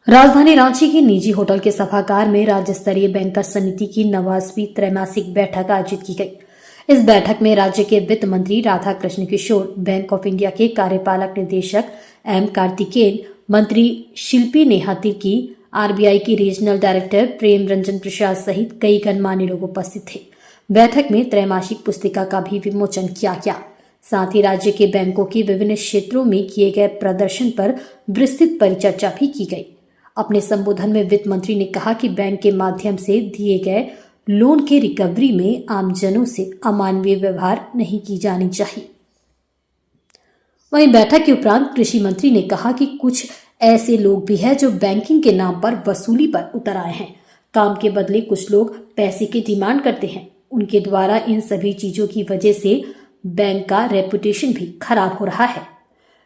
राजधानी रांची के निजी होटल के सभागार में राज्य स्तरीय बैंकर्स समिति की 89वीं त्रैमासिक बैठक आयोजित की गई। इस बैठक में राज्य के वित्त मंत्री राधा कृष्ण किशोर, बैंक ऑफ इंडिया के कार्यपालक निदेशक एम कार्तिकेयन, मंत्री शिल्पी नेहा तिर्की, आरबीआई की रीजनल डायरेक्टर प्रेम रंजन प्रसाद सहित कई गणमान्य लोग उपस्थित थे। बैठक में त्रैमासिक पुस्तिका का भी विमोचन किया गया। साथ ही राज्य के बैंकों के विभिन्न क्षेत्रों में किए गए प्रदर्शन पर विस्तृत परिचर्चा भी की गई। अपने संबोधन में वित्त मंत्री ने कहा कि बैंक के माध्यम से दिए गए लोन के रिकवरी में आमजनों से अमानवीय व्यवहार नहीं की जानी चाहिए। वहीं बैठक के उपरांत कृषि मंत्री ने कहा कि कुछ ऐसे लोग भी हैं जो बैंकिंग के नाम पर वसूली पर उतर आए हैं। काम के बदले कुछ लोग पैसे की डिमांड करते हैं। उनके द्वारा इन सभी चीजों की वजह से बैंक का रेपुटेशन भी खराब हो रहा है।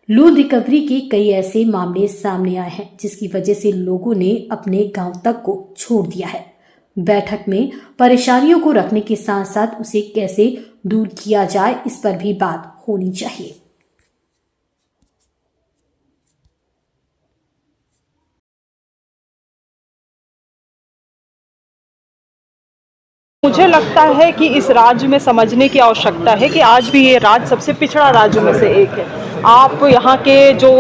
लोन रिकवरी के कई ऐसे मामले सामने आए हैं जिसकी वजह से लोगों ने अपने गांव तक को छोड़ दिया है। बैठक में परेशानियों को रखने के साथ साथ उसे कैसे दूर किया जाए इस पर भी बात होनी चाहिए। मुझे लगता है कि इस राज्य में समझने की आवश्यकता है कि आज भी ये राज्य सबसे पिछड़ा राज्यों में से एक है। आप यहाँ के जो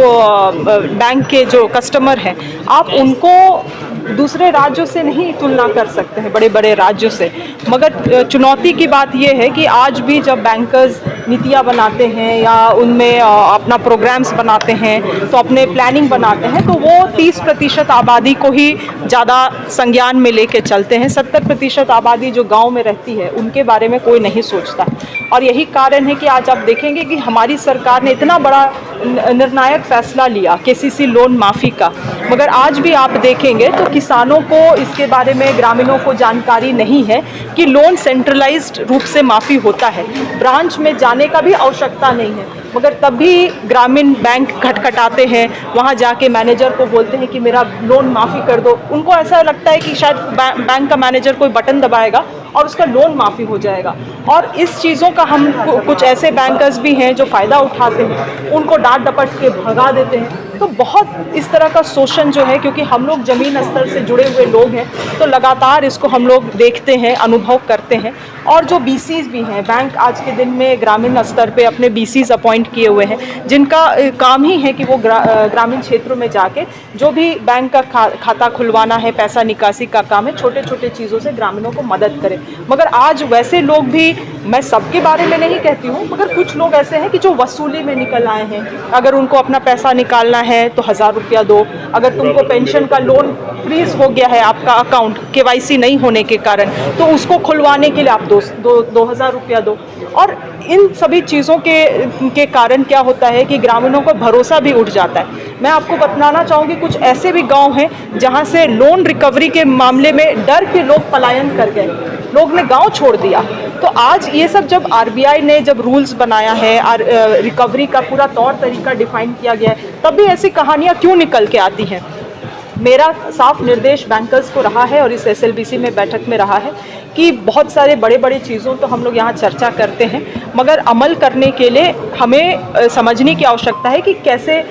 बैंक के जो कस्टमर हैं, आप उनको दूसरे राज्यों से नहीं तुलना कर सकते हैं, बड़े बड़े राज्यों से। मगर चुनौती की बात यह है कि आज भी जब बैंकर्स नीतियाँ बनाते हैं या उनमें अपना प्रोग्राम्स बनाते हैं, तो अपने प्लानिंग बनाते हैं, तो वो 30% आबादी को ही ज़्यादा संज्ञान में लेके चलते हैं। 70% आबादी जो गांव में रहती है उनके बारे में कोई नहीं सोचता। और यही कारण है कि आज आप देखेंगे कि हमारी सरकार ने इतना बड़ा निर्णायक फैसला लिया केसीसी लोन माफ़ी का, मगर आज भी आप देखेंगे तो किसानों को इसके बारे में, ग्रामीणों को जानकारी नहीं है कि लोन सेंट्रलाइज्ड रूप से माफ़ी होता है। ब्रांच में जाने का भी आवश्यकता नहीं है, मगर तब भी ग्रामीण बैंक खटखटाते हैं, वहाँ जाके मैनेजर को बोलते हैं कि मेरा लोन माफ़ी कर दो। उनको ऐसा लगता है कि शायद बैंक का मैनेजर कोई बटन दबाएगा और उसका लोन माफ़ी हो जाएगा। और इस चीज़ों का हम कुछ ऐसे बैंकर्स भी हैं जो फ़ायदा उठाते हैं, उनको डांट डपट के भगा देते हैं। तो बहुत इस तरह का शोषण जो है, क्योंकि हम लोग ज़मीन स्तर से जुड़े हुए लोग हैं, तो लगातार इसको हम लोग देखते हैं, अनुभव करते हैं। और जो बीसीज भी हैं, बैंक आज के दिन में ग्रामीण स्तर पे अपने बीसीज अपॉइंट किए हुए हैं, जिनका काम ही है कि वो ग्रामीण क्षेत्रों में जाके जो भी बैंक का खाता खुलवाना है, पैसा निकासी का काम है, छोटे छोटे चीज़ों से ग्रामीणों को मदद करें। मगर आज वैसे लोग भी, मैं सबके बारे में नहीं कहती हूँ, मगर कुछ लोग ऐसे हैं कि जो वसूली में निकल आए हैं। अगर उनको अपना पैसा निकालना है तो 1000 रुपया दो। अगर तुमको पेंशन का लोन फ्रीज हो गया है, आपका अकाउंट केवाईसी नहीं होने के कारण, तो उसको खुलवाने के लिए आप 2000 रुपया दो। और इन सभी चीज़ों के कारण क्या होता है कि ग्रामीणों को भरोसा भी उठ जाता है। मैं आपको बताना चाहूँगी, कुछ ऐसे भी गांव हैं जहां से लोन रिकवरी के मामले में डर के लोग पलायन कर गए, लोग ने गांव छोड़ दिया। तो आज ये सब जब आरबीआई ने जब रूल्स बनाया है, रिकवरी का पूरा तौर तरीका डिफाइन किया गया है, तब भी ऐसी कहानियाँ क्यों निकल के आती हैं। मेरा साफ निर्देश बैंकर्स को रहा है और इस एसएलबीसी में बैठक में रहा है कि बहुत सारे बड़े बड़े चीज़ों तो हम लोग यहाँ चर्चा करते हैं, मगर अमल करने के लिए हमें समझने की आवश्यकता है कि कैसे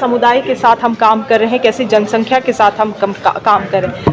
समुदाय के साथ हम काम कर रहे हैं, कैसे जनसंख्या के साथ हम काम कर रहे हैं।